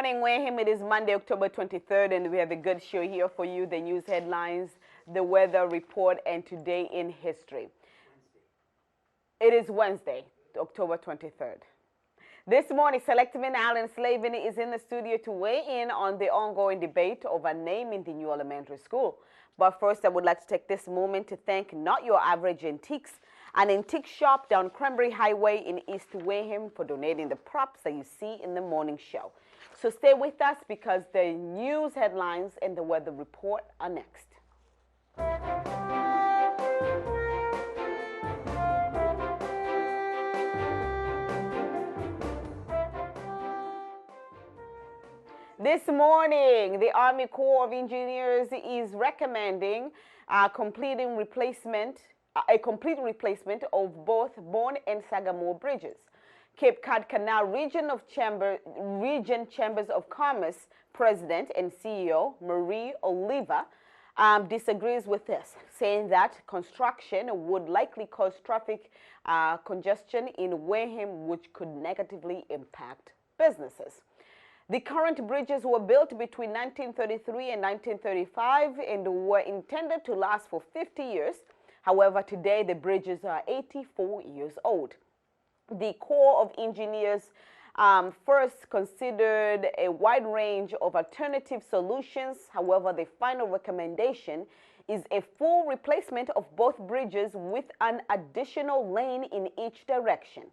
morning, Wareham. It is Monday, October 23rd, and we have a good show here for you. The news headlines, the weather report, and today in history. It is Wednesday, October 23rd. This morning, Selectman Alan Slavin is in the studio to weigh in on the ongoing debate over naming the new elementary school. But first, I would like to take this moment to thank Not Your Average Antiques, an antique shop down Cranberry Highway in East Wareham, for donating the props that you see in the morning show. So stay with us because the news headlines and the weather report are next. This morning, the Army Corps of Engineers is recommending a complete replacement of both Bourne and Sagamore bridges. Cape Cod Canal Region Chambers of Commerce President and CEO Marie Oliva disagrees with this, saying that construction would likely cause traffic congestion in Wareham, which could negatively impact businesses. The current bridges were built between 1933 and 1935 and were intended to last for 50 years. However, today the bridges are 84 years old. The Corps of Engineers first considered a wide range of alternative solutions. However, the final recommendation is a full replacement of both bridges with an additional lane in each direction.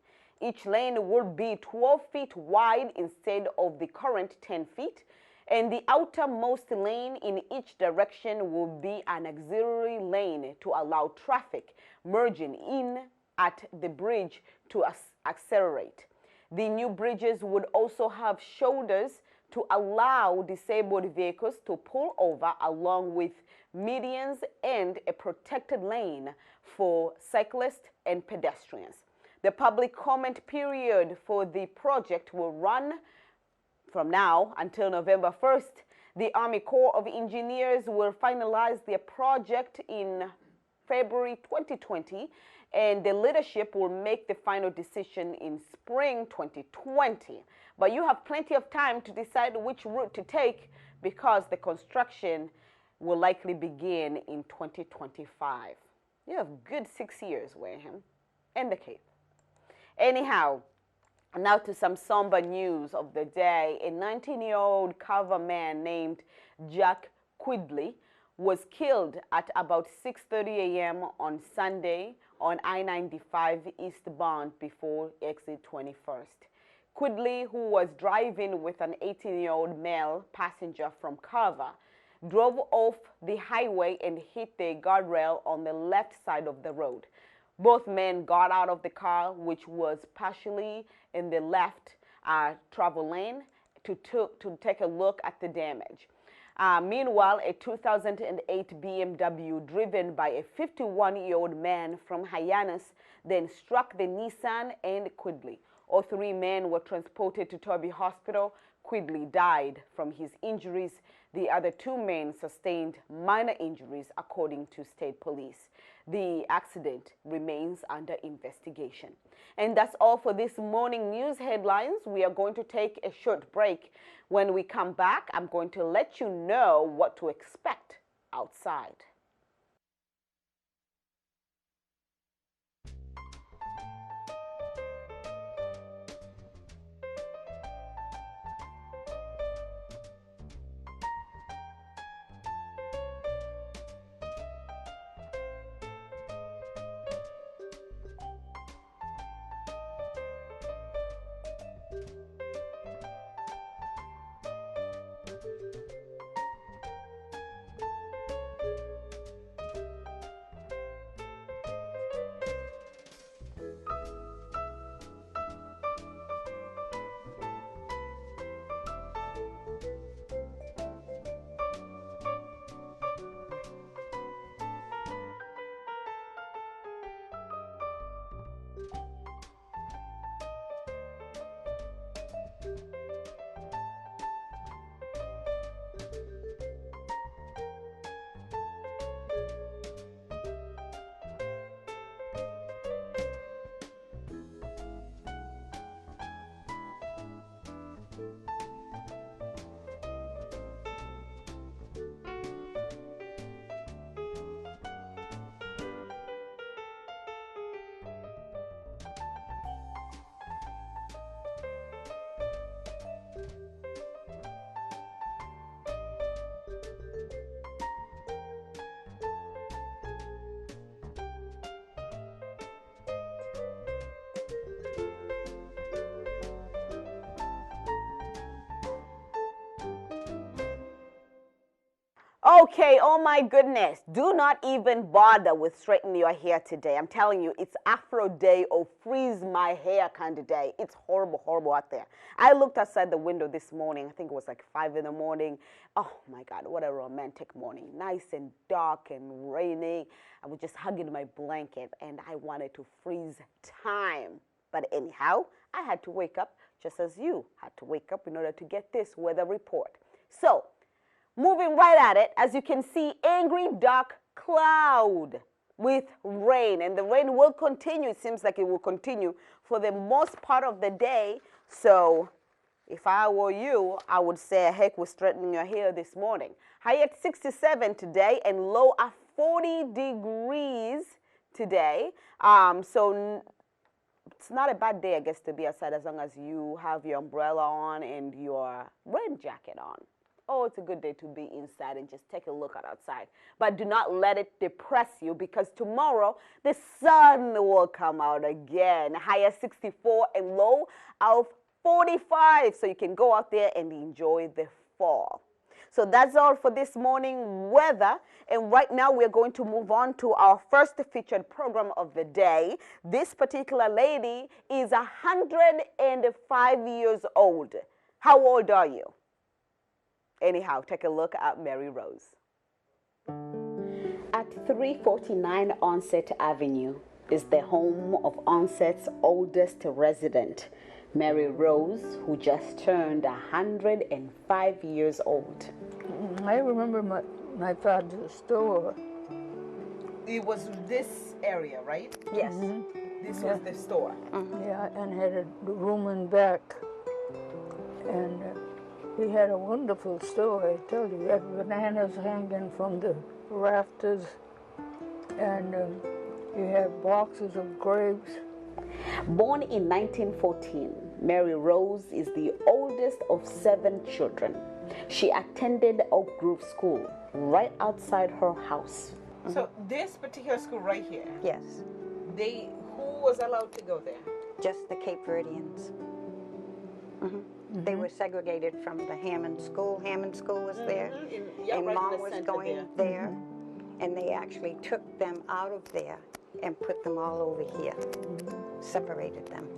Each lane will be 12 feet wide instead of the current 10 feet, and the outermost lane in each direction will be an auxiliary lane to allow traffic merging in at the bridge to accelerate. The new bridges would also have shoulders to allow disabled vehicles to pull over, along with medians and a protected lane for cyclists and pedestrians. The public comment period for the project will run from now until November 1st. The Army Corps of Engineers will finalize their project in February 2020, and the leadership will make the final decision in spring 2020. But you have plenty of time to decide which route to take, because the construction will likely begin in 2025. You have good 6 years, Wareham and the Cape. Anyhow, now to some somber news of the day. A 19-year-old Carver man named Jack Quidley was killed at about 6:30 a.m. on Sunday on I-95 eastbound before exit 21st. Quidley, who was driving with an 18-year-old male passenger from Carver, drove off the highway and hit the guardrail on the left side of the road. Both men got out of the car, which was partially in the left travel lane, to take a look at the damage. Meanwhile, a 2008 BMW driven by a 51-year-old man from Hyannis then struck the Nissan and Quidley. All three men were transported to Toby Hospital. Quidley died from his injuries. The other two men sustained minor injuries, according to state police. The accident remains under investigation. And that's all for this morning news headlines. We are going to take a short break. When we come back, I'm going to let you know what to expect outside. Okay, oh my goodness. Do not even bother with straightening your hair today. I'm telling you, it's Afro day or freeze my hair kind of day. It's horrible, horrible out there. I looked outside the window this morning. I think it was like 5 in the morning. Oh my God, what a romantic morning. Nice and dark and raining. I was just hugging my blanket and I wanted to freeze time. But anyhow, I had to wake up just as you had to wake up in order to get this weather report. So, moving right at it, as you can see, angry dark cloud with rain. And the rain will continue. It seems like it will continue for the most part of the day. So if I were you, I would say heck with straightening your hair this morning. High at 67 today and low at 40 degrees today. So it's not a bad day, I guess, to be outside as long as you have your umbrella on and your rain jacket on. Oh, it's a good day to be inside and just take a look at outside. But do not let it depress you because tomorrow the sun will come out again. High at 64 and low of 45. So you can go out there and enjoy the fall. So that's all for this morning weather. And right now we're going to move on to our first featured program of the day. This particular lady is 105 years old. How old are you? Anyhow, take a look at Mary Rose. At 349 Onset Avenue is the home of Onset's oldest resident, Mary Rose, who just turned 105 years old. I remember my father's store. It was this area, right? Yes. This was the store. Yeah, and had a room in back. And he had a wonderful store, I tell you. He had bananas hanging from the rafters, and he had boxes of grapes. Born in 1914, Mary Rose is the oldest of 7 children. She attended Oak Grove School right outside her house. So this particular school right here, Yes, who was allowed to go there? just the Cape Verdeans. They were segregated from the Hammond School. Hammond School was there, and right in Mom the was center going there, and they actually took them out of there and put them all over here, separated them.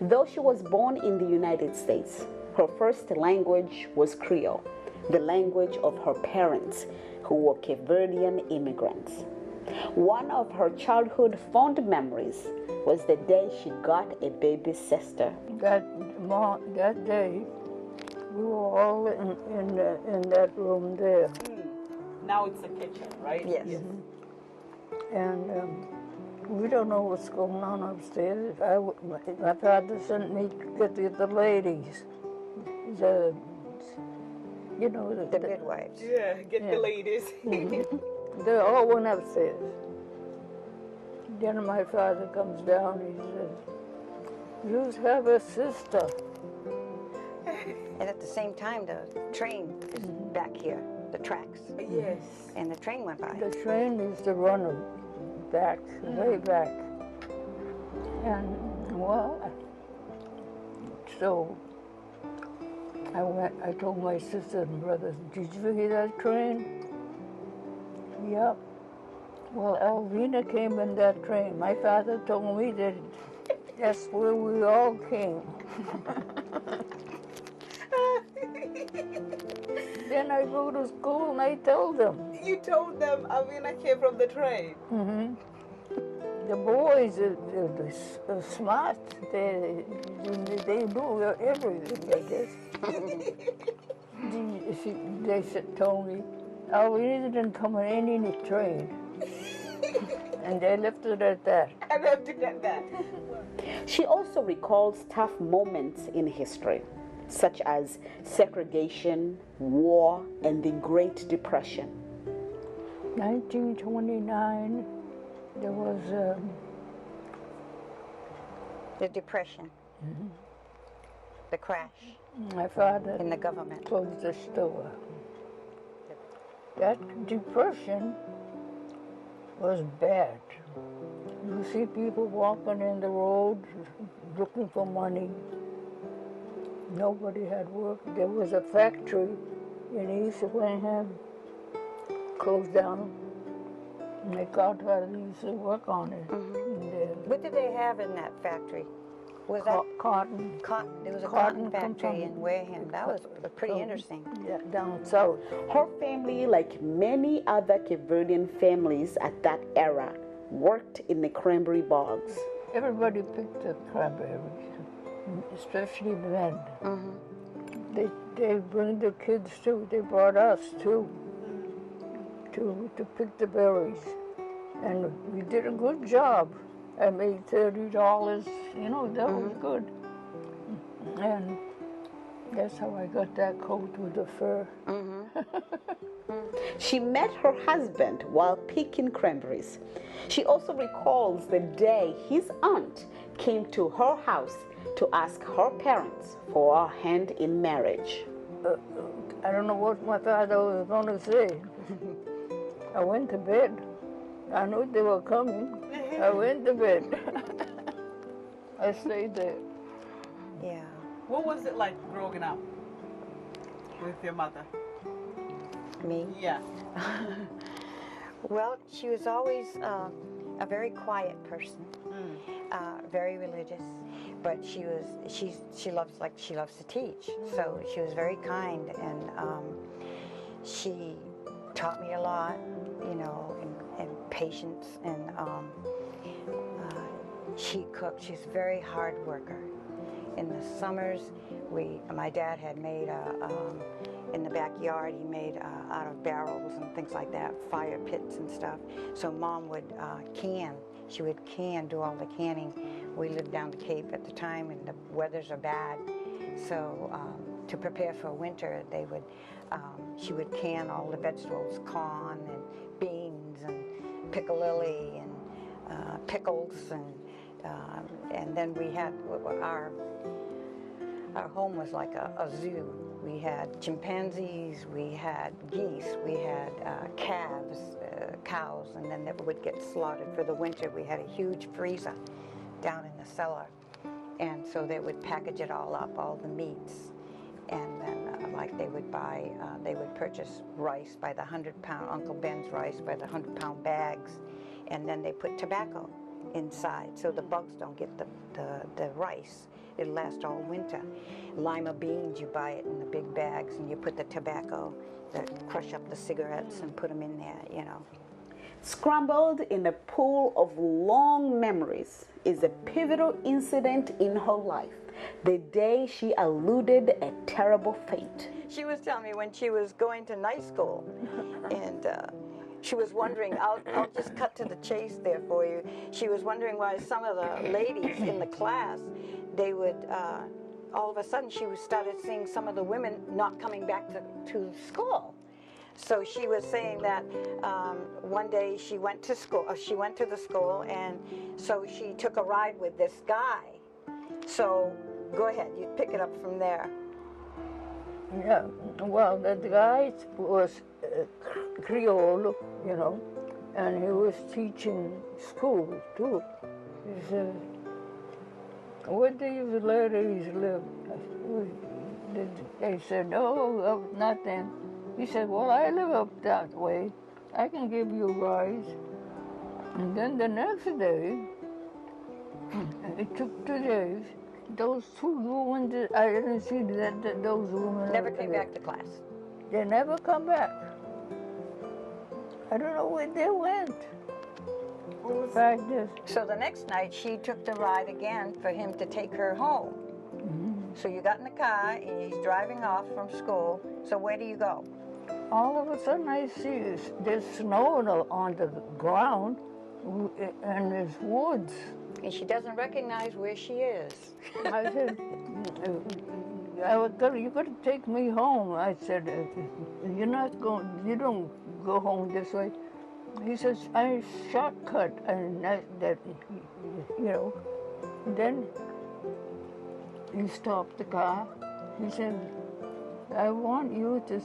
Though she was born in the United States, her first language was Creole, the language of her parents, who were Cape Verdean immigrants. One of her childhood fond memories was the day she got a baby sister. That day, we were all in that room there. Now it's a kitchen, right? Yes. And we don't know what's going on upstairs. My father sent me to get the ladies, the midwives. Yeah, get the ladies. They all went upstairs. Then my father comes down, he says, "You have a sister." And at the same time, the train is back here, the tracks. Yes. And the train went by. The train used to run back, way back. And, well, so I told my sister and brothers, "Did you hear that train?" "Yep." Well, Alvina came in that train. My father told me that that's where we all came. Then I go to school and I told them. You told them Alvina came from the train. The boys are smart. They do everything, I guess. They told me, Alvina didn't come on any train. And they left it at that. I left it at that. She also recalls tough moments in history, such as segregation, war, and the Great Depression. 1929, there was The Depression, the crash my father in the government. closed the store. That depression was bad. You see people walking in the road looking for money. Nobody had work. There was a factory in East Wareham, closed down. And they contractors used to work on it. What did they have in that factory? Was that Cotton. cotton? There was a Cotton cotton factory from- in Wareham. That was pretty interesting. Yeah, down south. Her family, like many other Cape Verdean families at that era, worked in the cranberry bogs. Everybody picked the cranberries, especially the men. They bring the kids too. They brought us too to pick the berries, and we did a good job. I made $30. You know, that was good. And that's how I got that coat with the fur. She met her husband while picking cranberries. She also recalls the day his aunt came to her house to ask her parents for a hand in marriage. I don't know what my father was going to say. I went to bed. I knew they were coming. I went to bed. I stayed there. Yeah. What was it like growing up with your mother? Me? Yeah. Well, she was always a very quiet person, very religious, but she loves to teach. So she was very kind, and she taught me a lot, you know, and patience, and she cooked. She's a very hard worker. In the summers, my dad had made in the backyard, he made out of barrels and things like that, fire pits and stuff. So Mom would can. She would do all the canning. We lived down the Cape at the time, and the weathers are bad. So to prepare for winter, she would can all the vegetables, corn and beans and piccalilli and pickles, and then we had our home was like a zoo. We had chimpanzees, we had geese, we had calves, cows, and then that would get slaughtered for the winter. We had a huge freezer down in the cellar, and so they would package it all up, all the meats, and then like they would purchase rice by the 100-pound, Uncle Ben's rice by the 100-pound bags, and then they put tobacco inside so the bugs don't get the rice. It'll last all winter. Lima beans, you buy it in the big bags, and you put the tobacco, crush up the cigarettes and put them in there, you know. Scrambled in a pool of long memories is a pivotal incident in her life, the day she eluded a terrible fate. She was telling me when she was going to night school, and she was wondering, I'll just cut to the chase there for you. She was wondering why some of the ladies in the class, they would, all of a sudden she started seeing some of the women not coming back to school. So she was saying that one day she went to the school, and so she took a ride with this guy. So go ahead, you pick it up from there. Yeah, well, the guy was Creole, you know, and he was teaching school too. He said, "Where do you ladies live?" They said, "Oh, nothing." He said, "Well, I live up that way. I can give you a rise." And then the next day, it took 2 days. Those two women, I didn't see those women. Never came back to class. They never come back. I don't know where they went. Fact is, So the next night she took the ride again for him to take her home. So you got in the car and he's driving off from school. So where do you go? all of a sudden I see there's snow on the ground and there's woods. And she doesn't recognize where she is. I said, you got to take me home. I said, you don't go home this way. He says, I shortcut, and that you know. Then he stopped the car. He said, I want you to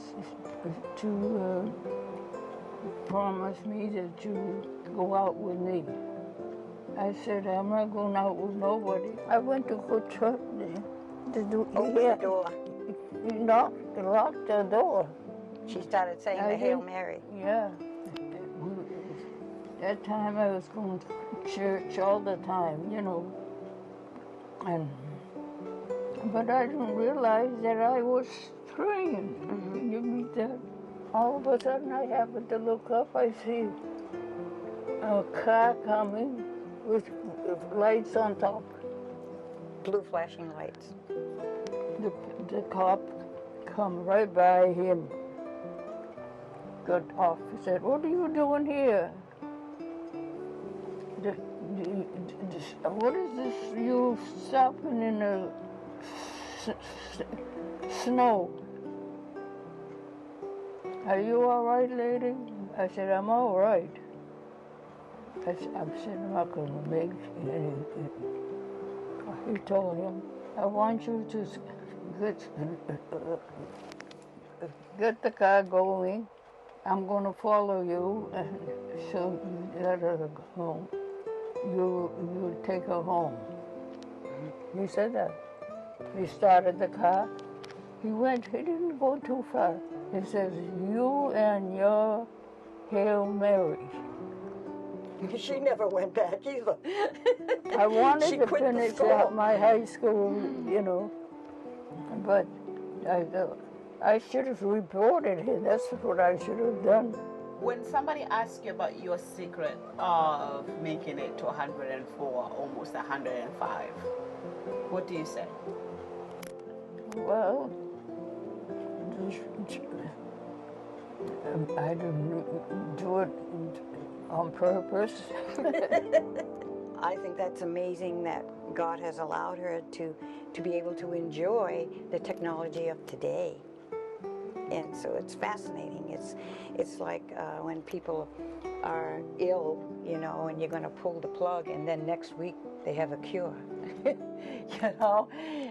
promise me that you go out with me. I said, I'm not going out with nobody. I went to go church to do. Open the door. He locked the door. She started saying I the Hail did. Mary. Yeah. That time I was going to church all the time, you know. And but I didn't realize that I was praying. Can you beat that? All of a sudden I happened to look up, I see a car coming with lights on top. Blue flashing lights. The cop come right by him, got off. He said, "What are you doing here? What is this? You stopping in the snow? Are you all right, lady?" I said, "I'm all right." I said, "I'm not going to make any." He told him, "I want you to get the car going. I'm going to follow you, and so you let her go home. You take her home." He said that. He started the car. He didn't go too far. He says, "You and your Hail Mary." She never went back either. I wanted She to quit the finish school. out my high school, you know, but I should have reported him. That's what I should have done. When somebody asks you about your secret of making it to 104, almost 105, what do you say? Well, I didn't do it on purpose. I think that's amazing that God has allowed her to be able to enjoy the technology of today. And so it's fascinating. It's like when people are ill, you know, and you're going to pull the plug, and then next week they have a cure. You know,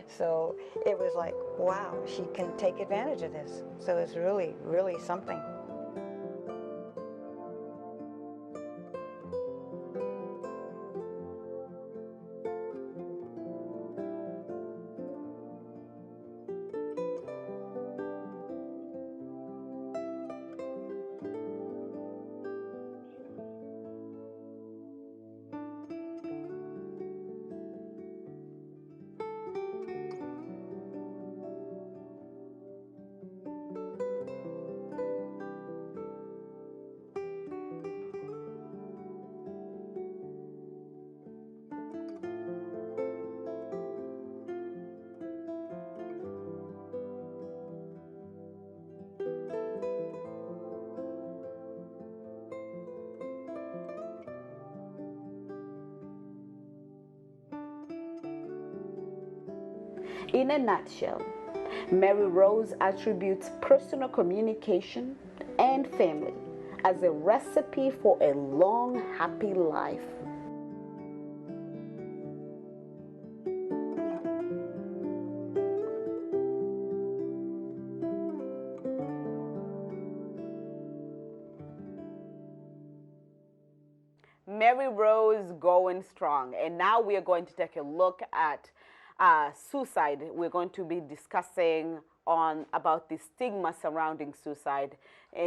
so it was like, wow, she can take advantage of this. So it's really, really something. In a nutshell, Mary Rose attributes personal communication and family as a recipe for a long, happy life. Mary Rose going strong. And now we are going to take a look at suicide. We're going to be discussing about the stigma surrounding suicide.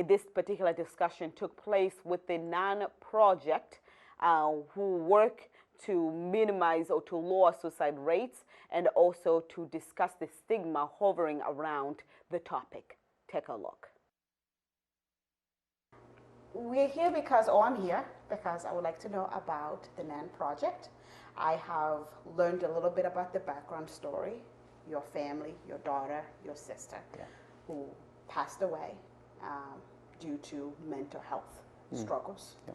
This particular discussion took place with the NAN project who work to minimize or to lower suicide rates and also to discuss the stigma hovering around the topic. Take a look. We're here I'm here because I would like to know about the NAN project. I have learned a little bit about the background story, your family, your daughter, your sister, who passed away due to mental health struggles. Yeah.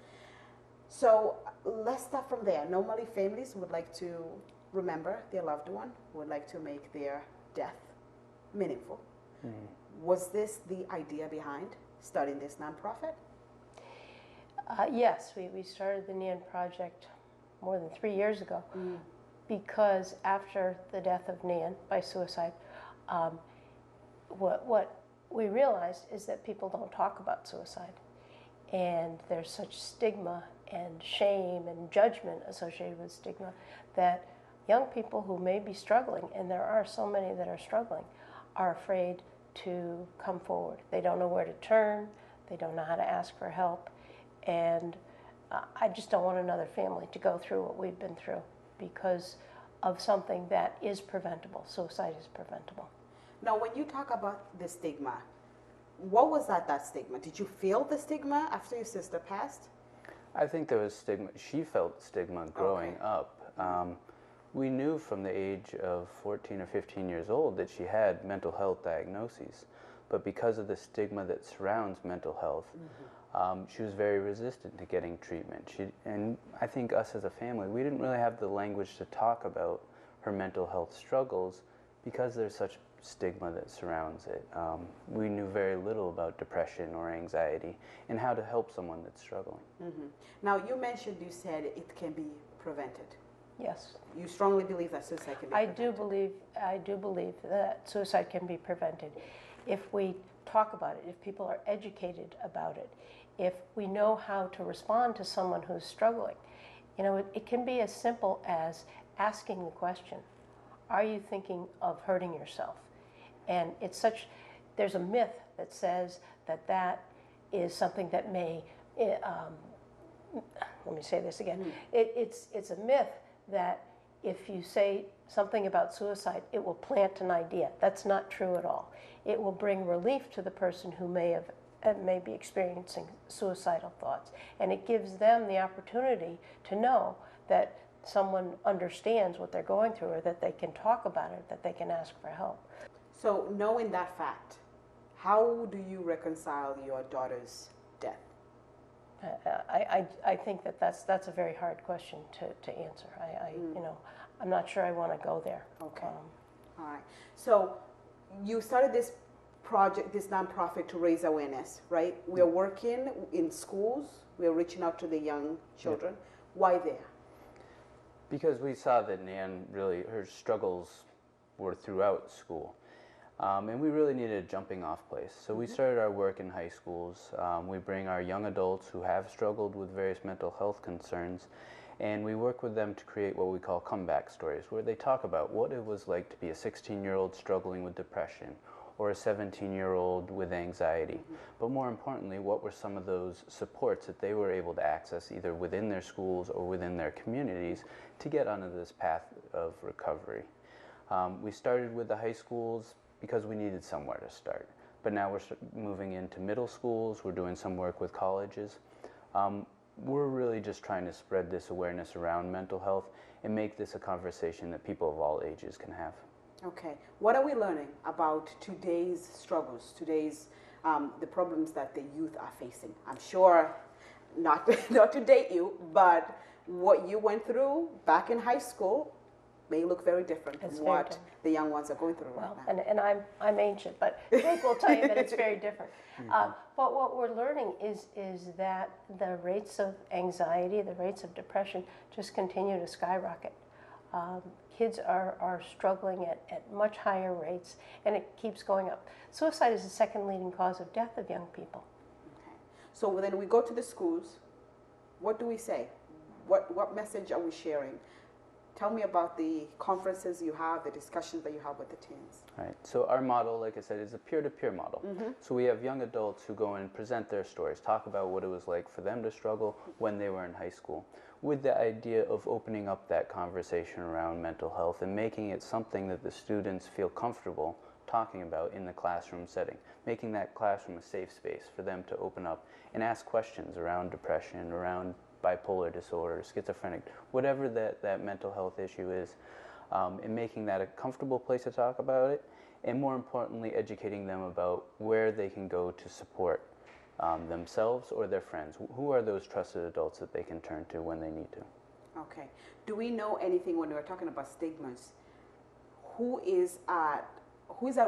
So let's start from there. Normally families would like to remember their loved one, would like to make their death meaningful. Was this the idea behind starting this nonprofit? Yes, we started the NAN project more than 3 years ago because after the death of Nan by suicide, what we realized is that people don't talk about suicide, and there's such stigma and shame and judgment associated with stigma that young people who may be struggling, and there are so many that are struggling, are afraid to come forward. They don't know where to turn, they don't know how to ask for help, and I just don't want another family to go through what we've been through because of something that is preventable. Suicide is preventable. Now, when you talk about the stigma, what was that stigma? Did you feel the stigma after your sister passed? I think there was stigma. She felt stigma growing up. We knew from the age of 14 or 15 years old that she had mental health diagnoses, but because of the stigma that surrounds mental health, she was very resistant to getting treatment. And I think us as a family, we didn't really have the language to talk about her mental health struggles because there's such stigma that surrounds it. We knew very little about depression or anxiety and how to help someone that's struggling. Now, you said it can be prevented. Yes. You strongly believe that suicide can be prevented? I do believe that suicide can be prevented if we talk about it, if people are educated about it, if we know how to respond to someone who's struggling. You know, it can be as simple as asking the question, are you thinking of hurting yourself? And there's a myth that says that is something that may, let me say this again, it's a myth that if you say something about suicide, it will plant an idea. That's not true at all. It will bring relief to the person who may be experiencing suicidal thoughts. And it gives them the opportunity to know that someone understands what they're going through, or that they can talk about it, that they can ask for help. So, knowing that fact, how do you reconcile your daughter's death? I think that's a very hard question to answer. I'm not sure I want to go there. Okay. All right. So you started this project, this nonprofit, to raise awareness, right? We are working in schools. We are reaching out to the young children. Why there? Because we saw that Nan really, her struggles were throughout school. And we really needed a jumping off place. So we started our work in high schools. We bring our young adults who have struggled with various mental health concerns, and we work with them to create what we call comeback stories, where they talk about what it was like to be a 16-year-old struggling with depression, or a 17-year-old with anxiety. But more importantly, what were some of those supports that they were able to access either within their schools or within their communities to get onto this path of recovery. We started with the high schools because we needed somewhere to start. But now we're moving into middle schools, we're doing some work with colleges. We're really just trying to spread this awareness around mental health and make this a conversation that people of all ages can have. Okay. What are we learning about today's struggles, today's the problems that the youth are facing? I'm sure, not to date you, but what you went through back in high school may look very different from what the young ones are going through right now. And I'm ancient, but Jake will tell you that it's very different. But what we're learning is that the rates of anxiety, the rates of depression just continue to skyrocket. Kids are struggling at much higher rates, and it keeps going up. Suicide is the second leading cause of death of young people. Okay. So then we go to the schools. What do we say? What message are we sharing? Tell me about the conferences you have, the discussions that you have with the teens. Right. So our model, like I said, is a peer-to-peer model. So we have young adults who go in and present their stories, talk about what it was like for them to struggle when they were in high school, with the idea of opening up that conversation around mental health and making it something that the students feel comfortable talking about in the classroom setting, making that classroom a safe space for them to open up and ask questions around depression, around bipolar disorder, schizophrenic, whatever that mental health issue is, and making that a comfortable place to talk about it, and more importantly, educating them about where they can go to support themselves or their friends. Who are those trusted adults that they can turn to when they need to? Okay. Do we know anything when we're talking about stigmas? Who is at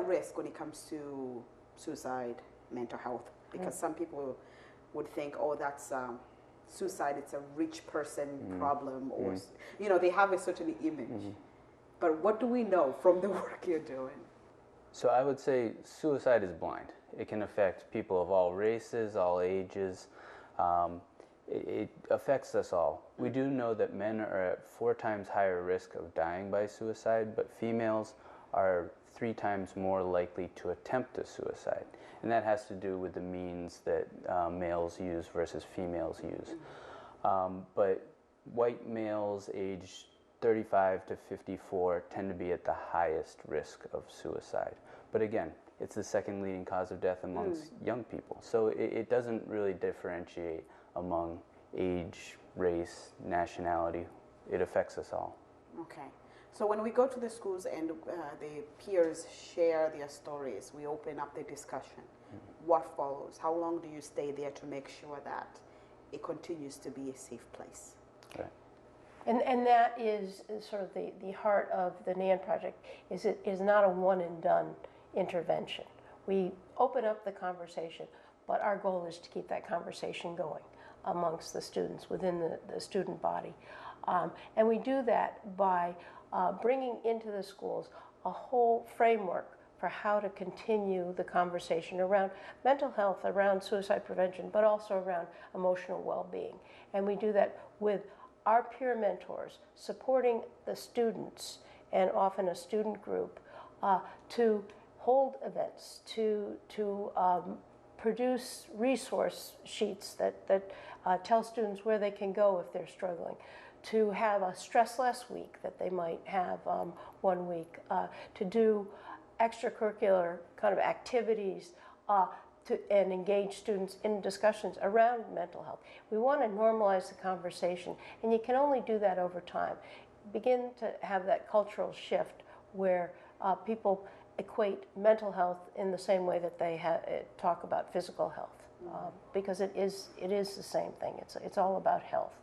risk when it comes to suicide, mental health? Because some people would think, oh, that's suicide, it's a rich person problem, or they have a certain image. But what do we know from the work you're doing? So I would say suicide is blind. It can affect people of all races, all ages. It affects us all. We do know that men are at 4 times higher risk of dying by suicide, but females are 3 times more likely to attempt a suicide. And that has to do with the means that males use versus females use. But white males aged 35 to 54 tend to be at the highest risk of suicide. But again, it's the second leading cause of death amongst young people. So it doesn't really differentiate among age, race, nationality. It affects us all. Okay. So when we go to the schools and the peers share their stories, we open up the discussion. What follows? How long do you stay there to make sure that it continues to be a safe place? Right. And that is sort of the heart of the NAN project, is it is not a one and done intervention. We open up the conversation, but our goal is to keep that conversation going amongst the students, within the student body. And we do that by bringing into the schools a whole framework for how to continue the conversation around mental health, around suicide prevention, but also around emotional well-being. And we do that with our peer mentors, supporting the students and often a student group to hold events, to produce resource sheets that tell students where they can go if they're struggling, to have a stress less week that they might have 1 week, to do extracurricular kind of activities and engage students in discussions around mental health. We want to normalize the conversation, and you can only do that over time. Begin to have that cultural shift where people equate mental health in the same way that they talk about physical health, because it is the same thing. It's all about health.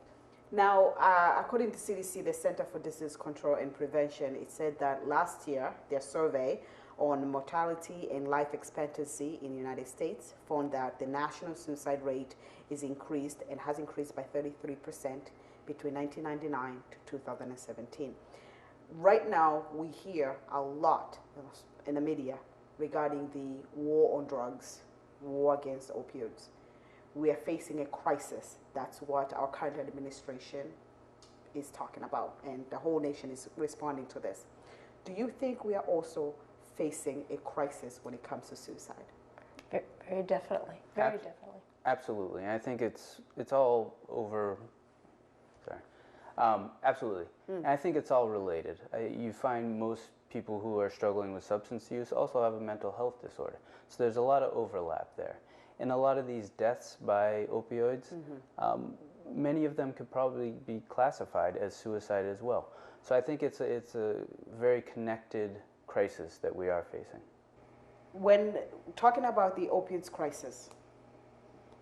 Now, according to CDC, the Center for Disease Control and Prevention, it said that last year, their survey on mortality and life expectancy in the United States found that the national suicide rate is increased and has increased by 33% between 1999 to 2017. Right now, we hear a lot in the media regarding the war on drugs, war against opioids. We are facing a crisis. That's what our current administration is talking about, and the whole nation is responding to this. Do you think we are also facing a crisis when it comes to suicide? Very definitely. Very definitely. Absolutely. And I think it's all over. Sorry. Absolutely. And I think it's all related. You find most people who are struggling with substance use also have a mental health disorder. So there's a lot of overlap there. And a lot of these deaths by opioids, many of them could probably be classified as suicide as well. So I think it's a very connected crisis that we are facing. When talking about the opioids crisis,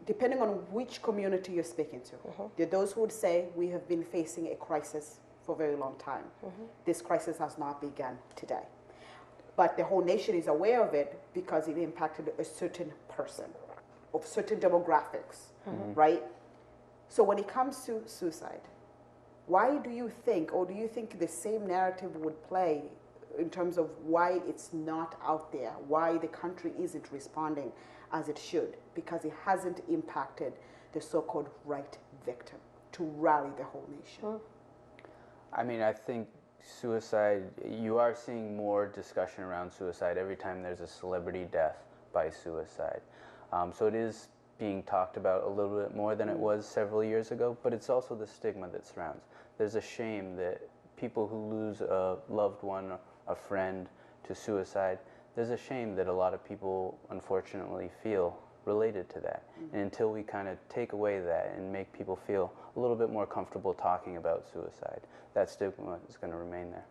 depending on which community you're speaking to, there are those who would say we have been facing a crisis for a very long time. This crisis has not begun today. But the whole nation is aware of it because it impacted a certain person of certain demographics, right? So when it comes to suicide, why do you think, or do you think the same narrative would play in terms of why it's not out there, why the country isn't responding as it should? Because it hasn't impacted the so-called right victim to rally the whole nation. I mean, I think suicide, you are seeing more discussion around suicide every time there's a celebrity death by suicide. So it is being talked about a little bit more than it was several years ago, but it's also the stigma that surrounds. There's a shame that people who lose a loved one, a friend to suicide, there's a shame that a lot of people unfortunately feel related to that. And until we kind of take away that and make people feel a little bit more comfortable talking about suicide, that stigma is going to remain there.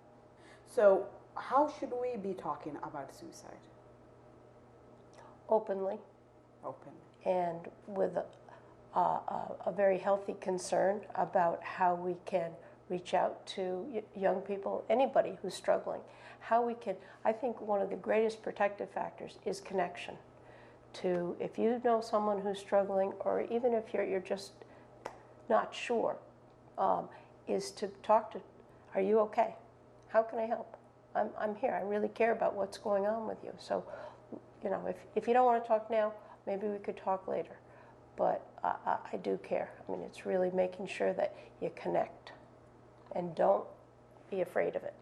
So how should we be talking about suicide? Openly. Openly. And with a very healthy concern about how we can reach out to young people, anybody who's struggling. How we can, I think one of the greatest protective factors is connection. To, if you know someone who's struggling, or even if you're just not sure, is to talk to, are you okay? How can I help? I'm here. I really care about what's going on with you. So, you know, if you don't want to talk now, maybe we could talk later. But I do care. I mean, it's really making sure that you connect and don't be afraid of it.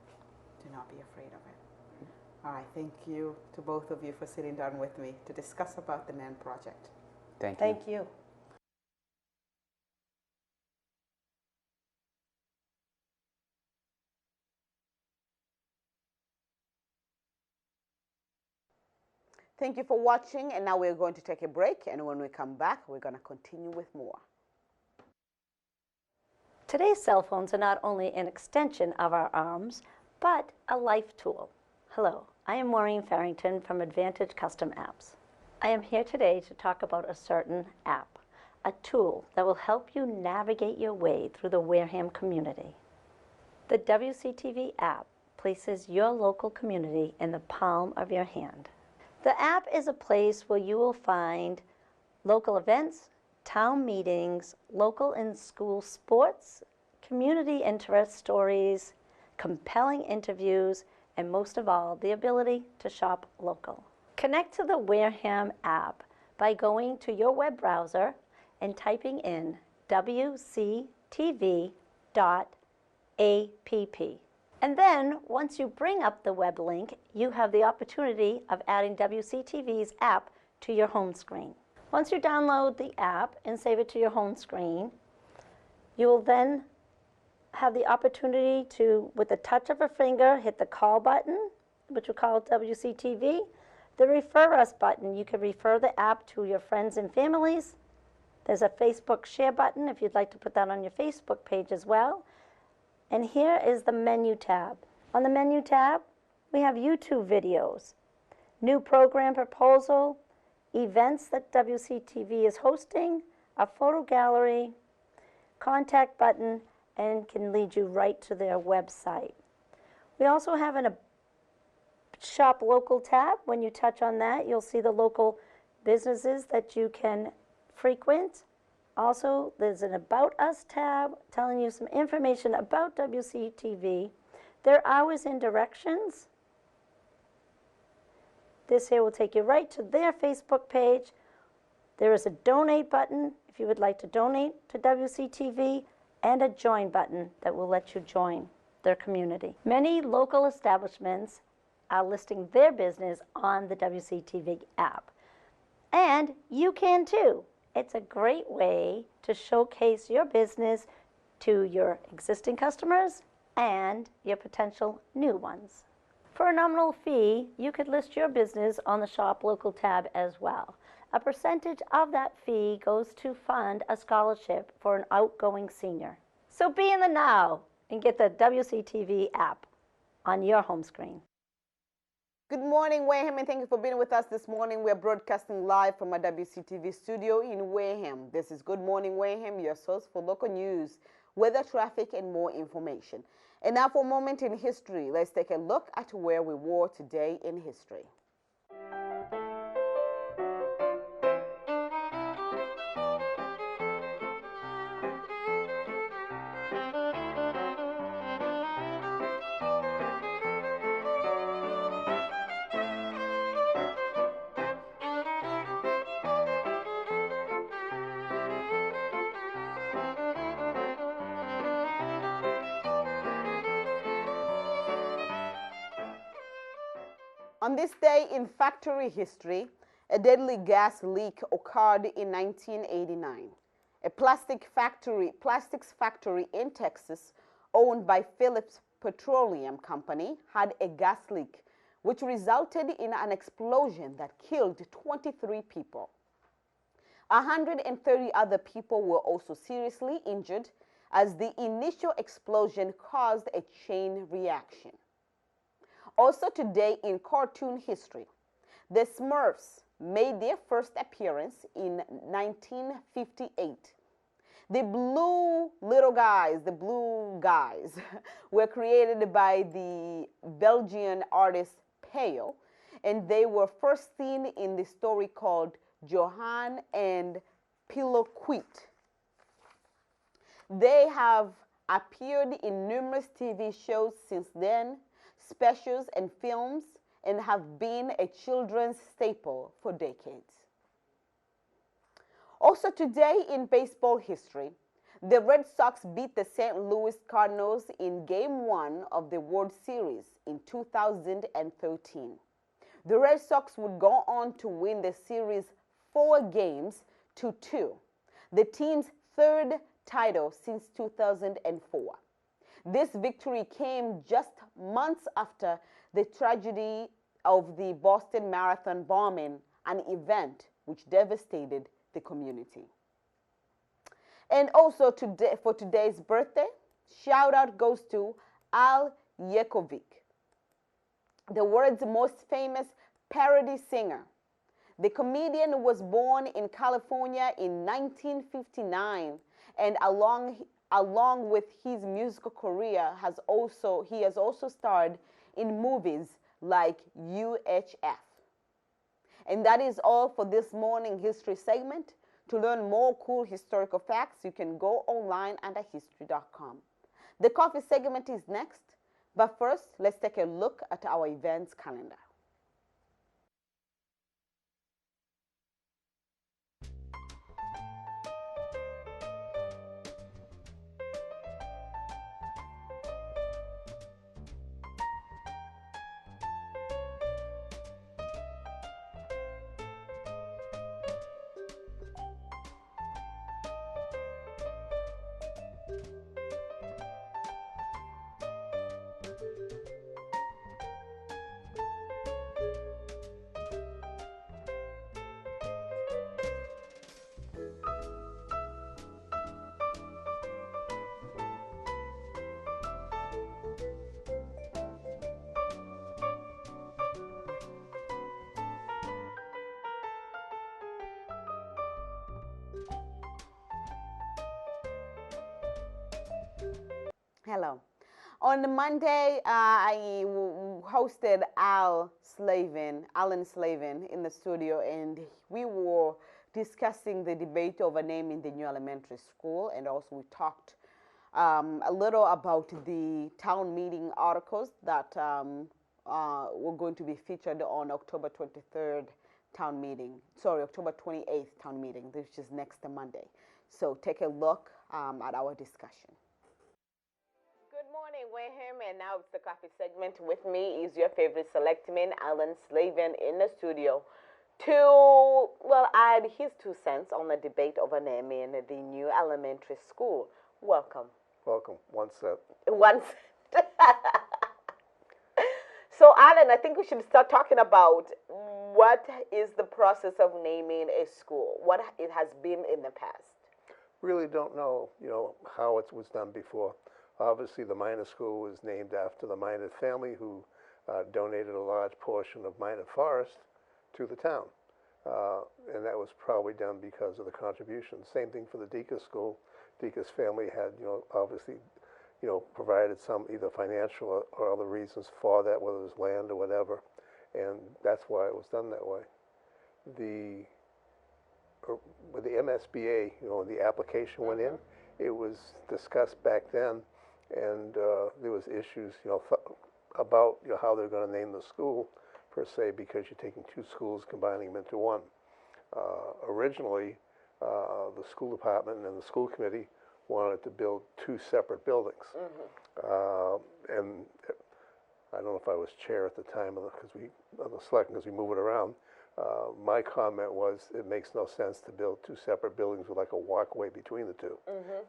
Do not be afraid of it. All right, thank you to both of you for sitting down with me to discuss about the NAN project. Thank you. Thank you. Thank you for watching, and now we're going to take a break, and when we come back, we're going to continue with more. Today's cell phones are not only an extension of our arms, but a life tool. Hello, I am Maureen Farrington from Advantage Custom Apps. I am here today to talk about a certain app, a tool that will help you navigate your way through the Wareham community. The WCTV app places your local community in the palm of your hand. The app is a place where you will find local events, town meetings, local and school sports, community interest stories, compelling interviews, and most of all, the ability to shop local. Connect to the Wareham app by going to your web browser and typing in wctv.app. And then, once you bring up the web link, you have the opportunity of adding WCTV's app to your home screen. Once you download the app and save it to your home screen, you will then have the opportunity to, with the touch of a finger, hit the call button, which we call WCTV, the refer us button. You can refer the app to your friends and families. There's a Facebook share button if you'd like to put that on your Facebook page as well. And here is the menu tab. On the menu tab, we have YouTube videos, new program proposal, events that WCTV is hosting, a photo gallery, contact button, and can lead you right to their website. We also have a Shop Local tab. When you touch on that, you'll see the local businesses that you can frequent. Also, there's an About Us tab telling you some information about WCTV, their hours and directions. This here will take you right to their Facebook page. There is a donate button if you would like to donate to WCTV, and a join button that will let you join their community. Many local establishments are listing their business on the WCTV app. And you can too. It's a great way to showcase your business to your existing customers and your potential new ones. For a nominal fee, you could list your business on the Shop Local tab as well. A percentage of that fee goes to fund a scholarship for an outgoing senior. So be in the now and get the WCTV app on your home screen. Good morning, Wareham, and thank you for being with us this morning. We're broadcasting live from our WCTV studio in Wareham. This is Good Morning Wareham, your source for local news, weather, traffic, and more information. And now for a moment in history, let's take a look at where we were today in history. On this day in factory history, a deadly gas leak occurred in 1989. A plastics factory in Texas, owned by Phillips Petroleum Company, had a gas leak, which resulted in an explosion that killed 23 people. 130 other people were also seriously injured, as the initial explosion caused a chain reaction. Also today in cartoon history, the Smurfs made their first appearance in 1958. The blue guys, were created by the Belgian artist Pale, and they were first seen in the story called Johan and Piloquet. They have appeared in numerous TV shows since then, specials and films, and have been a children's staple for decades. Also today in baseball history, The Red Sox beat the St. Louis Cardinals in Game 1 of the World Series in 2013. The Red Sox would go on to win the series 4-2, the team's third title since 2004. This victory came just months after the tragedy of the Boston Marathon bombing, an event which devastated the community. And also today, for today's birthday, shout out goes to Al Yankovic, the world's most famous parody singer. The comedian was born in California in 1959, and along with his musical career, he has also starred in movies like UHF. And that is all for this morning history segment. To learn more cool historical facts, you can go online under history.com. The coffee segment is next, but first, let's take a look at our events calendar. Hello. On Monday, I hosted Alan Slavin in the studio, and we were discussing the debate over naming the new elementary school, and also we talked a little about the town meeting articles that were going to be featured on October 23rd town meeting. Sorry, October 28th town meeting, which is next Monday. So take a look at our discussion. Good morning, Wareham, and now it's the coffee segment. With me is your favorite selectman, Alan Slavin, in the studio to, well, add his 2 cents on the debate over naming the new elementary school. Welcome. Welcome. 1 cent. 1 cent. So, Alan, I think we should start talking about what is the process of naming a school, what it has been in the past. Really don't know, how it was done before. Obviously, the Minor School was named after the Minor family who donated a large portion of Minor Forest to the town. And that was probably done because of the contribution. Same thing for the Deacus School. Deacus family had, obviously, provided some either financial or other reasons for that, whether it was land or whatever. And that's why it was done that way. With the MSBA, when the application went in, it was discussed back then. And there was issues, about how they're going to name the school per se, because you're taking 2 schools, combining them into one. Originally, the school department and the school committee wanted to build 2 separate buildings, and I don't know if I was chair at the time of the selectmen, because we move it around. My comment was, it makes no sense to build 2 separate buildings with like a walkway between the 2,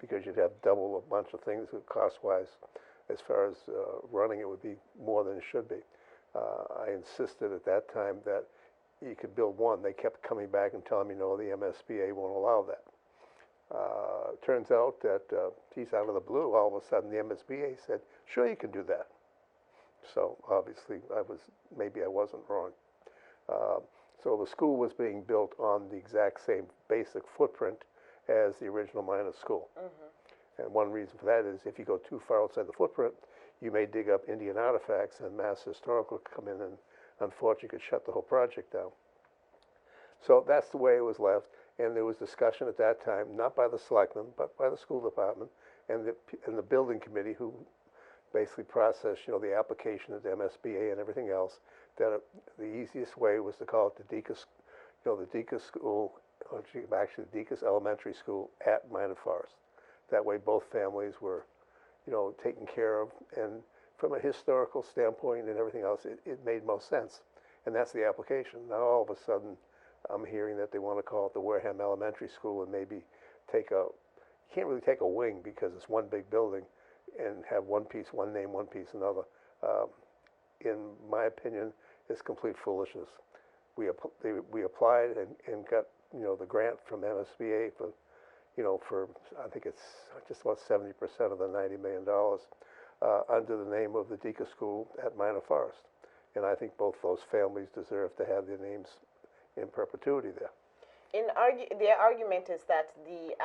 because you'd have double a bunch of things cost-wise. As far as running, it would be more than it should be. I insisted at that time that you could build one. They kept coming back and telling me, no, the MSBA won't allow that. Turns out that, geez, out of the blue, all of a sudden the MSBA said, sure, you can do that. So obviously, maybe I wasn't wrong. So the school was being built on the exact same basic footprint as the original Minor School. And one reason for that is if you go too far outside the footprint, you may dig up Indian artifacts, and Mass Historical could come in and unfortunately could shut the whole project down. So that's the way it was left. And there was discussion at that time, not by the selectmen, but by the school department and the building committee, who basically processed, the application at the MSBA and everything else, that the easiest way was to call it the Deacus, the Deacus School, or actually the Deacus Elementary School at Minor Forest. That way both families were, taken care of. And from a historical standpoint and everything else, it made most sense. And that's the application. Now all of a sudden, I'm hearing that they want to call it the Wareham Elementary School and maybe you can't really take a wing because it's one big building and have one piece, one name, one piece, another. In my opinion, it's complete foolishness. We applied and got, the grant from MSBA for I think it's just about 70% of the $90 million under the name of the Deacon School at Minor Forest. And I think both those families deserve to have their names in perpetuity there. Their argument is that the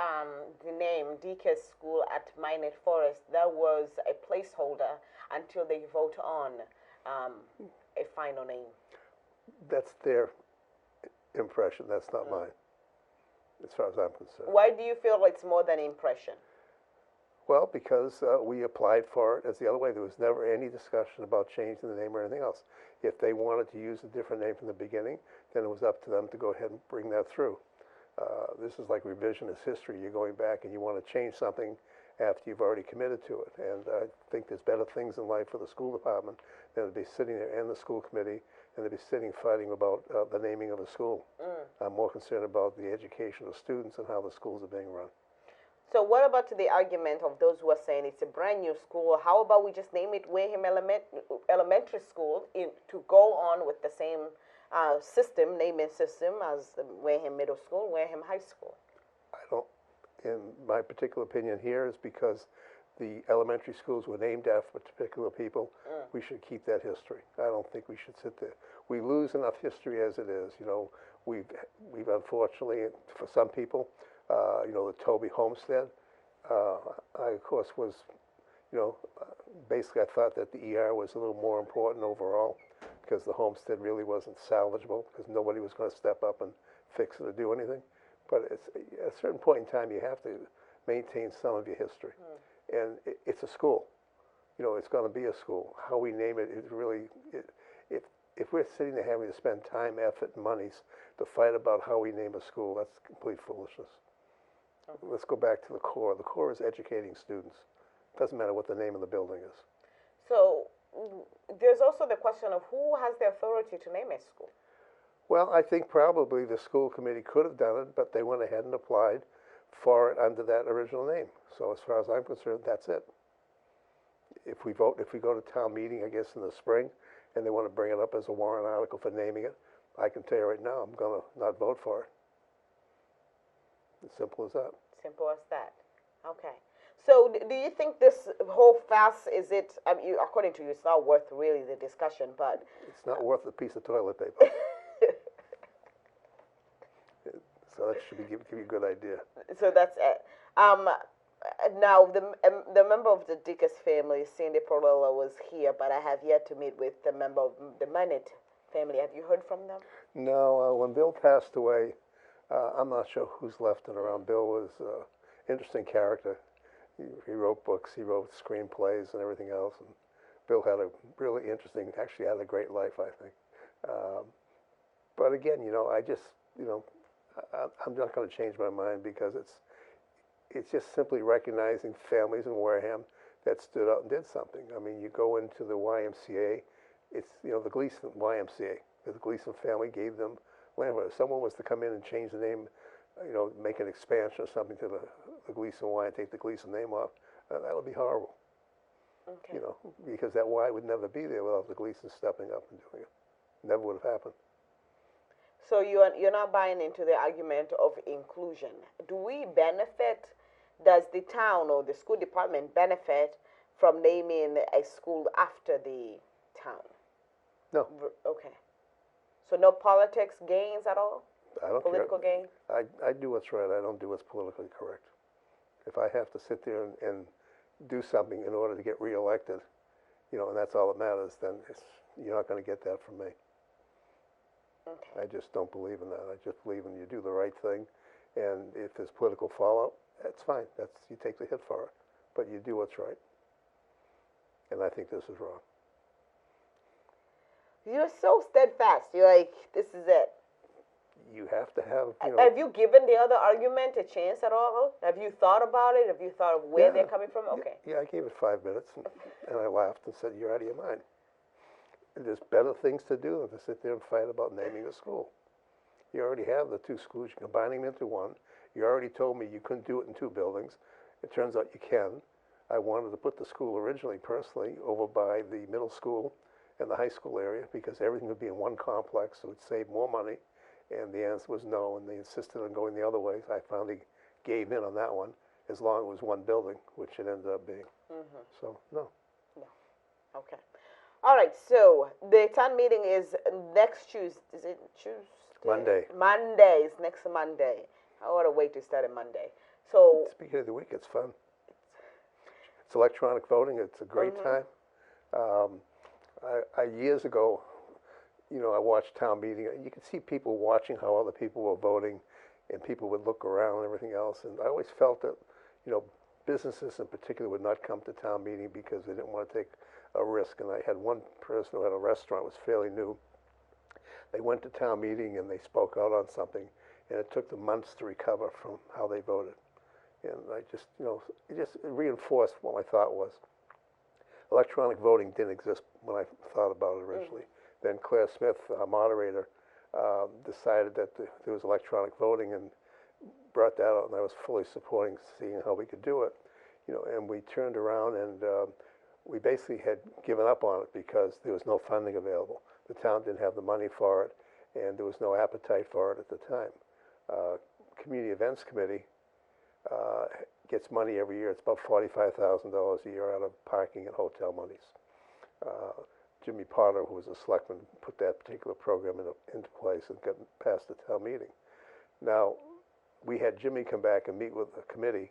name Deacon School at Minot Forest, that was a placeholder until they vote on a final name. That's their impression. That's not mine, as far as I'm concerned. Why do you feel it's more than impression? Well, because we applied for it as the other way. There was never any discussion about changing the name or anything else. If they wanted to use a different name from the beginning, then it was up to them to go ahead and bring that through. This is like revisionist history. You're going back and you want to change something after you've already committed to it. And I think there's better things in life for the school department than to be sitting there and the school committee and to be sitting fighting about the naming of a school. I'm more concerned about the education of students and how the schools are being run. So what about the argument of those who are saying it's a brand new school? How about we just name it Wareham Elementary School to go on with the same naming system as the Wareham Middle School, Wareham High School? In my particular opinion here is because the elementary schools were named after particular people, we should keep that history. I don't think we should sit there. We lose enough history as it is. We've unfortunately, for some people, the Toby Homestead. I, of course, was, basically I thought that the ER was a little more important overall because the homestead really wasn't salvageable because nobody was going to step up and fix it or do anything. But at a certain point in time, you have to maintain some of your history. And it's a school. It's going to be a school. How we name it is really, if we're sitting there having to spend time, effort, and monies to fight about how we name a school, that's complete foolishness. Let's go back to the core. The core is educating students. It doesn't matter what the name of the building is. So there's also the question of who has the authority to name a school? Well, I think probably the school committee could have done it, but they went ahead and applied for it under that original name. So as far as I'm concerned, that's it. If we go to town meeting, I guess in the spring, and they want to bring it up as a warrant article for naming it, I can tell you right now, I'm going to not vote for it. As simple as that. Simple as that. Okay. So do you think this whole fuss, according to you, it's not worth really the discussion, but... It's not worth a piece of toilet paper. So that should give you a good idea. So that's it. Now, the member of the Dickus family, Cindy Perlola, was here, but I have yet to meet with the member of the Manett family. Have you heard from them? No. When Bill passed away, I'm not sure who's left and around. Bill was an interesting character. He wrote books, he wrote screenplays and everything else. And Bill had a really interesting, actually had a great life, I think. But again, I'm not going to change my mind because it's just simply recognizing families in Wareham that stood up and did something. I mean, you go into the YMCA, it's, the Gleason YMCA. The Gleason family gave them land. If someone was to come in and change the name, make an expansion or something to the Gleason Y and take the Gleason name off, that would be horrible. Okay. Because that Y would never be there without the Gleasons stepping up and doing it. Never would have happened. So you're not buying into the argument of inclusion. Do we benefit? Does the town or the school department benefit from naming a school after the town? No. Okay. So no politics gains at all? I don't Political care. gain? I do what's right. I don't do what's politically correct. If I have to sit there and do something in order to get reelected, and that's all that matters, then you're not going to get that from me. Okay. I just don't believe in that. I just believe in you do the right thing, and if there's political fallout, that's fine. You take the hit for it, but you do what's right. And I think this is wrong. You're so steadfast. You're like, this is it. you have to have, you know. Have you given the other argument a chance at all? Have you thought about it? Have you thought of where they're coming from? Okay. Yeah, I gave it 5 minutes, and I laughed and said, "You're out of your mind. There's better things to do than to sit there and fight about naming a school. You already have the 2 schools. You're combining them into one. You already told me you couldn't do it in 2 buildings. It turns out you can. I wanted to put the school originally, personally, over by the middle school and the high school area because everything would be in one complex, so it would save more money." And the answer was no, and they insisted on going the other way. So I finally gave in on that one, as long as it was one building, which it ended up being. So, no. No. Okay. All right. So the town meeting is next Tuesday. Is it Tuesday? Monday. Monday is next Monday. I ought to wait to start it Monday. So Speaking of the week, it's fun. It's electronic voting. It's a great time. Years ago, you know, I watched town meeting. You could see people watching how other people were voting, and people would look around and everything else. And I always felt that, you know, businesses in particular would not come to town meeting because they didn't want to take a risk. And I had one person who had a restaurant, was fairly new. They went to town meeting and they spoke out on something, and it took them months to recover from how they voted. And I just, you know, it reinforced what my thought was. Electronic voting didn't exist when I thought about it originally. Then Claire Smith, our moderator, decided that there was electronic voting and brought that out, and I was fully supporting seeing how we could do it. You know, and we turned around and we basically had given up on it because there was no funding available. The town didn't have the money for it, and there was no appetite for it at the time. Community Events Committee gets money every year. It's about $45,000 a year out of parking and hotel monies. Jimmy Potter, who was a selectman, put that particular program into place and got past the town meeting. Now, we had Jimmy come back and meet with the committee,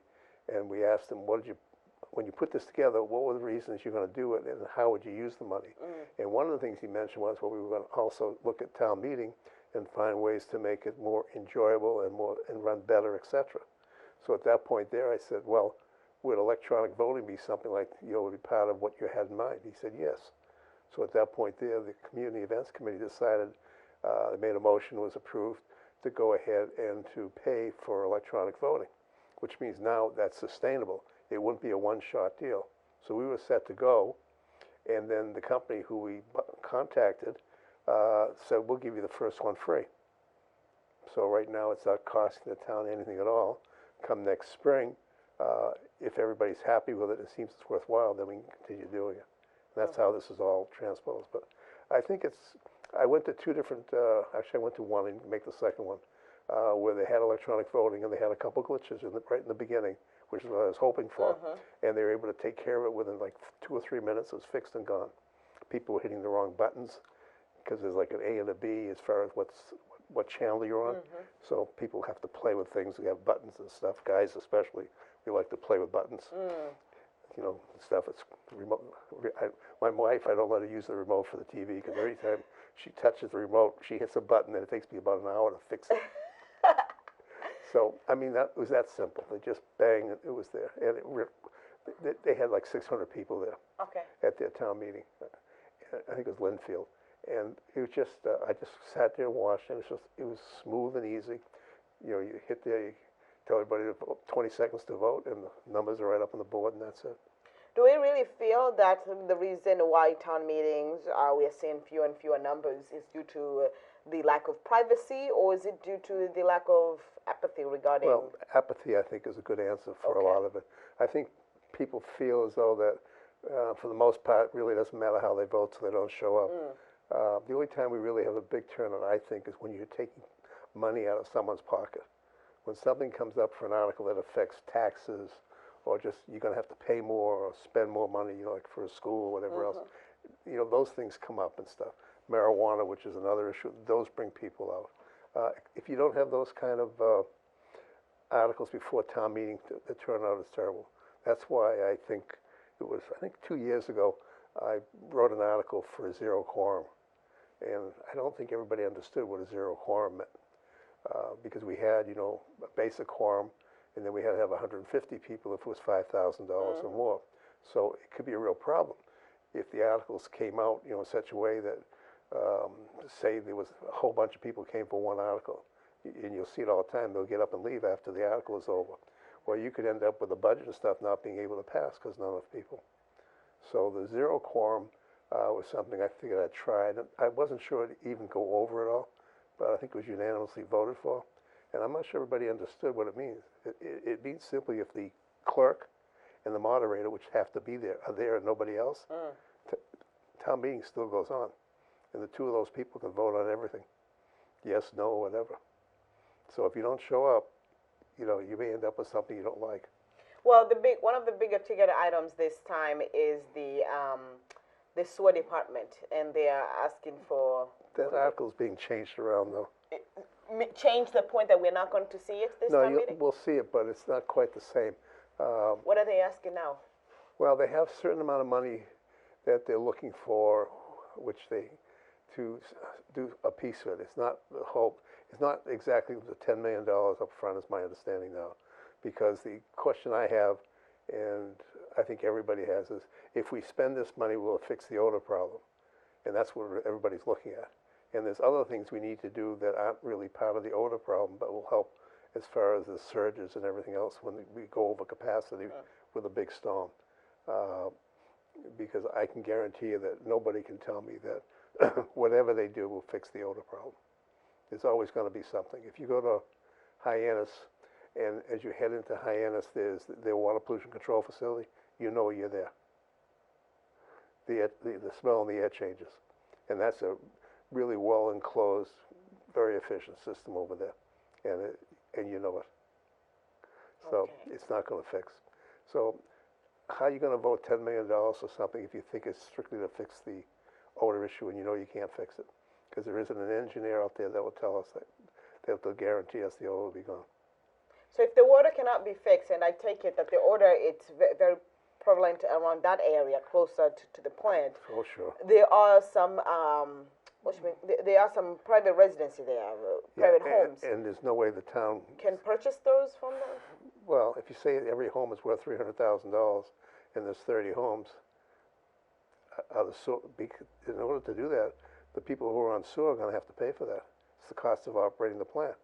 and we asked him, when you put this together, what were the reasons you're going to do it, and how would you use the money? And one of the things he mentioned was, well, we were going to also look at town meeting and find ways to make it more enjoyable and run better, etc. So at that point there, I said, well, would electronic voting be something like, you know, would be part of what you had in mind? He said, yes. So at that point there, the Community Events Committee decided, they made a motion, was approved, to go ahead and to pay for electronic voting, which means now that's sustainable. It wouldn't be a one-shot deal. So we were set to go, and then the company who we contacted said, we'll give you the first one free. So right now it's not costing the town anything at all. Come next spring, if everybody's happy with it, it seems it's worthwhile, then we can continue doing it. And that's how this is all transposed. But I think I went to 2 different, actually I went to one and make the second one, where they had electronic voting and they had a couple glitches right in the beginning, which is what I was hoping for. And they were able to take care of it within like 2 or 3 minutes. It was fixed and gone. People were hitting the wrong buttons because there's like an A and a B as far as what channel you're on. So people have to play with things. We have buttons and stuff. Guys especially, we like to play with buttons. You know, stuff. It's remote. My wife, I don't let her use the remote for the TV because every time she touches the remote, she hits a button, and it takes me about an hour to fix it. So, I mean, that was that simple. They just bang, it was there. And they had like 600 people there at their town meeting. I think it was Linfield. And it was just, I just sat there and watched, and it was smooth and easy. You know, you hit there, you tell everybody to vote, 20 seconds to vote, and the numbers are right up on the board, and that's it. do we really feel that the reason why town meetings we are seeing fewer and fewer numbers is due to the lack of privacy, or is it due to the lack of apathy regarding? Well, apathy, I think, is a good answer for a lot of it. I think people feel as though that, for the most part, it really doesn't matter how they vote, so they don't show up. The only time we really have a big turnout, I think, is when you're taking money out of someone's pocket. When something comes up for an article that affects taxes, or just you're going to have to pay more or spend more money, you know, like for a school or whatever else, you know, those things come up and stuff. Marijuana, which is another issue, those bring people out. If you don't have those kind of articles before town meeting, the turnout is terrible. That's why I think it was, 2 years ago, I wrote an article for a zero quorum. And I don't think everybody understood what a zero quorum meant. Because we had, you know, a basic quorum, and then we had to have 150 people if it was $5,000 or more. So it could be a real problem if the articles came out, you know, in such a way that say there was a whole bunch of people came for one article, and you'll see it all the time. They'll get up and leave after the article is over. Well, you could end up with the budget and stuff not being able to pass because not enough people. So the zero quorum was something I figured I'd try. I wasn't sure it'd even go over at all, but I think it was unanimously voted for. And I'm not sure everybody understood what it means. It means simply if the clerk and the moderator, which have to be there, are there and nobody else, town meeting still goes on. And the two of those people can vote on everything. Yes, no, whatever. So if you don't show up, you know, you may end up with something you don't like. Well, one of the bigger ticket items this time is the sewer department, and they are asking for. That article's being changed around, though. Change the point that we're not going to see it this time meeting? We'll see it, but it's not quite the same. What are they asking now? Well, they have a certain amount of money that they're looking for, to do a piece of it. It's not the whole. It's not exactly the $10 million up front, is my understanding now, because the question I have, and I think everybody has, is if we spend this money, will it fix the odor problem? And that's what everybody's looking at. And there's other things we need to do that aren't really part of the odor problem, but will help as far as the surges and everything else when we go over capacity with a big storm. Because I can guarantee you that nobody can tell me that whatever they do will fix the odor problem. There's always going to be something. If you go to Hyannis, and as you head into Hyannis, there's their water pollution control facility, you know you're there. The smell in the air changes. And that's a really well enclosed, very efficient system over there. And you know it. So it's not going to fix. So how are you going to vote $10 million or something if you think it's strictly to fix the odor issue and you know you can't fix it? Because there isn't an engineer out there that will tell us that they'll guarantee us the odor will be gone. So if the water cannot be fixed, and I take it that the odor it's very prevalent around that area, closer to the plant. Oh, sure. There are some. There are some private residency there, private homes. And there's no way the town can purchase those from them? Well, if you say every home is worth $300,000 and there's 30 homes, in order to do that, the people who are on sewer are going to have to pay for that. It's the cost of operating the plant.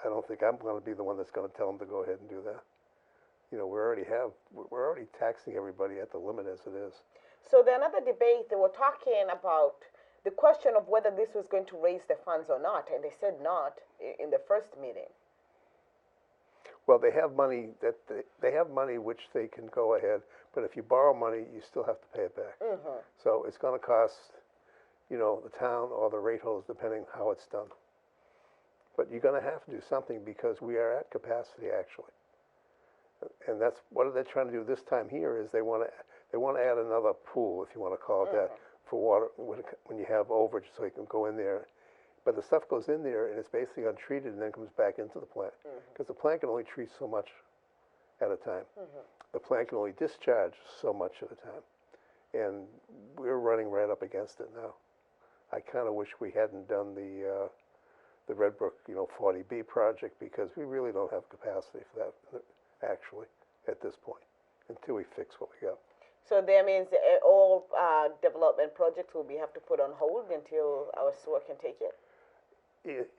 I don't think I'm going to be the one that's going to tell them to go ahead and do that. You know, we're already taxing everybody at the limit as it is. So the another debate, they were talking about the question of whether this was going to raise the funds or not, and they said not in the first meeting. Well, they have money they have money which they can go ahead, but if you borrow money, you still have to pay it back. So it's going to cost, you know, the town or the rate holders, depending how it's done. But you're going to have to do something because we are at capacity actually, and that's what they're trying to do this time here. Is they want to add another pool, if you want to call it that, for water when you have overage, so you can go in there. But the stuff goes in there and it's basically untreated and then comes back into the plant. Because the plant can only treat so much at a time. The plant can only discharge so much at a time. And we're running right up against it now. I kind of wish we hadn't done the Redbrook, 40B project, because we really don't have capacity for that, actually, at this point, until we fix what we got. So that means all development projects will have to put on hold until our sewer can take it?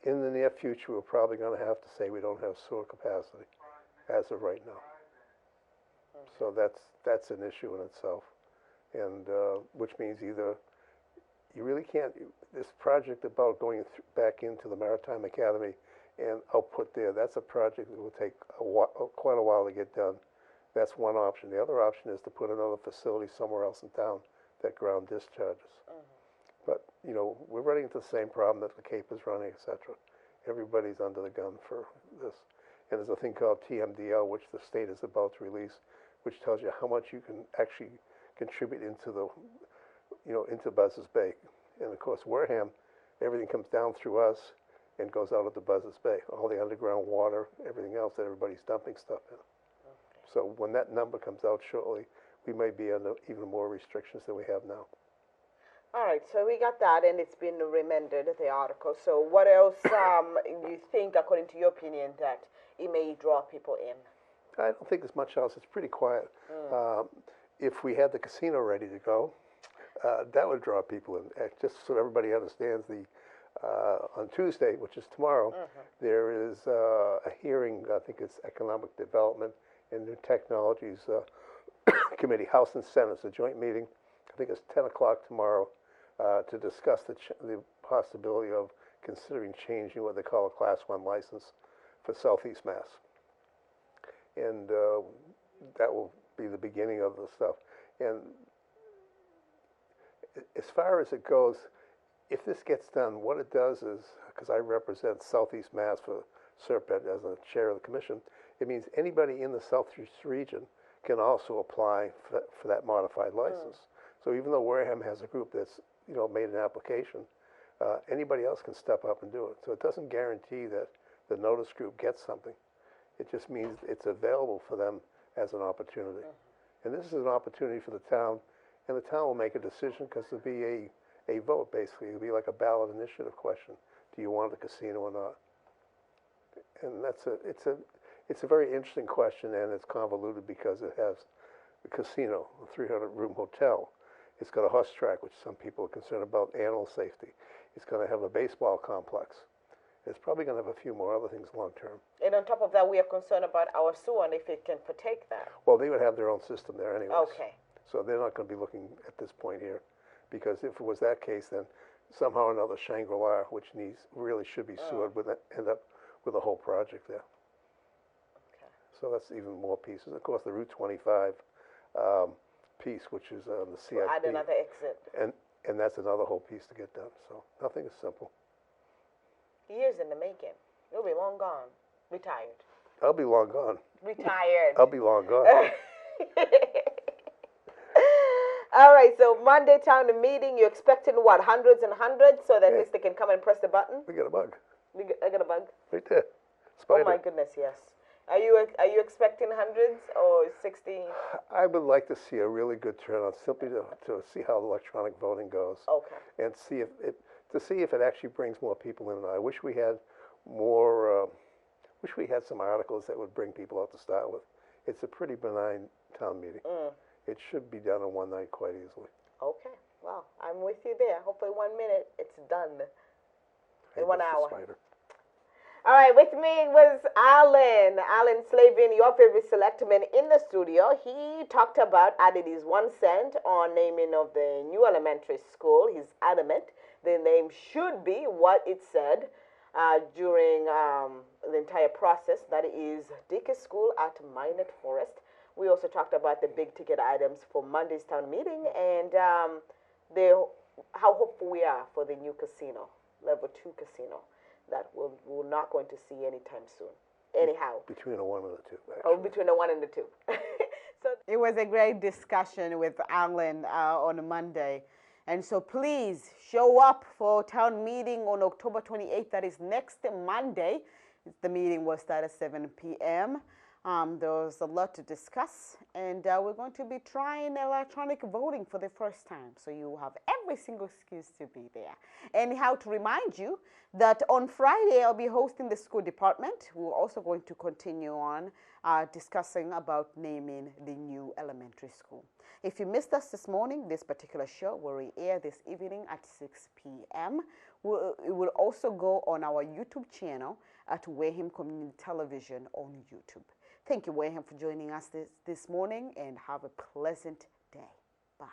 In the near future, we're probably going to have to say we don't have sewer capacity as of right now. So that's an issue in itself, and which means either you really can't. This project about going back into the Maritime Academy and output there, that's a project that will take quite a while to get done. That's one option. The other option is to put another facility somewhere else in town that ground discharges. But, we're running into the same problem that the Cape is running, et cetera. Everybody's under the gun for this. And there's a thing called TMDL, which the state is about to release, which tells you how much you can actually contribute into into Buzzards Bay. And of course, Wareham, everything comes down through us and goes out of the Buzzards Bay. All the underground water, everything else that everybody's dumping stuff in. So when that number comes out shortly, we may be under even more restrictions than we have now. All right, so we got that, and it's been remanded, the article. So what else you think, according to your opinion, that it may draw people in? I don't think there's much else. It's pretty quiet. If we had the casino ready to go, that would draw people in. Just so everybody understands, on Tuesday, which is tomorrow, there is a hearing. I think it's Economic Development and New Technologies Committee, House and Senate. It's a joint meeting. I think it's 10 o'clock tomorrow to discuss the possibility of considering changing what they call a Class 1 license for Southeast Mass. And that will be the beginning of the stuff. And as far as it goes, if this gets done, what it does is, because I represent Southeast Mass for SERPED as the chair of the commission, it means anybody in the Southeast region can also apply for that modified license. So even though Wareham has a group that's made an application, anybody else can step up and do it. So it doesn't guarantee that the notice group gets something. It just means it's available for them as an opportunity. And this is an opportunity for the town, and the town will make a decision because there'll be a vote, basically. It'll be like a ballot initiative question. Do you want the casino or not? And it's a very interesting question, and it's convoluted because it has the casino, a 300-room hotel. It's got a horse track, which some people are concerned about animal safety. It's going to have a baseball complex. It's probably going to have a few more other things long term. And on top of that, we are concerned about our sewer and if it can partake that. Well, they would have their own system there anyways. Okay. So they're not going to be looking at this point here, because if it was that case, then somehow or another Shangri-La, which really should be sewered, would end up with a whole project there. Okay. So that's even more pieces. Of course, the Route 25 piece, which is on the CIP. We'll add another exit. And that's another whole piece to get done. So nothing is simple. Years in the making. You'll be long gone. Retired. I'll be long gone. Retired. I'll be long gone. All right, so Monday town meeting, you're expecting what, hundreds and hundreds, so that at least they can come and press the button? We got a bug. I got a bug? Right there. Spider. Oh my goodness, yes. Are you expecting hundreds or 60? I would like to see a really good turnout, simply to see how electronic voting goes. Okay. And see if it actually brings more people in. I wish we had more. Wish we had some articles that would bring people out to start with. It's a pretty benign town meeting. It should be done in one night quite easily. Okay. Well, I'm with you there. Hopefully 1 minute it's done. In 1 hour. Spider. All right, with me was Alan Slavin, your favorite selectman in the studio. He talked about adding his 1 cent on naming of the new elementary school. He's adamant the name should be what it said during the entire process. That is Dickey School at Minot Forest. We also talked about the big ticket items for Monday's town meeting and how hopeful we are for the new casino, level 2 casino, that we're not going to see anytime soon. Anyhow. Between a 1 and a 2, actually. Oh, between a 1 and a 2. So it was a great discussion with Alan on Monday. And so please show up for town meeting on October 28th. That is next Monday. The meeting will start at 7 p.m. There's a lot to discuss, and we're going to be trying electronic voting for the first time. So you have every single excuse to be there. Anyhow, to remind you that on Friday, I'll be hosting the school department. We're also going to continue on discussing about naming the new elementary school. If you missed us this morning, this particular show will re-air this evening at 6 p.m. It will also go on our YouTube channel at Wareham Community Television on YouTube. Thank you, Wareham, for joining us this morning, and have a pleasant day. Bye.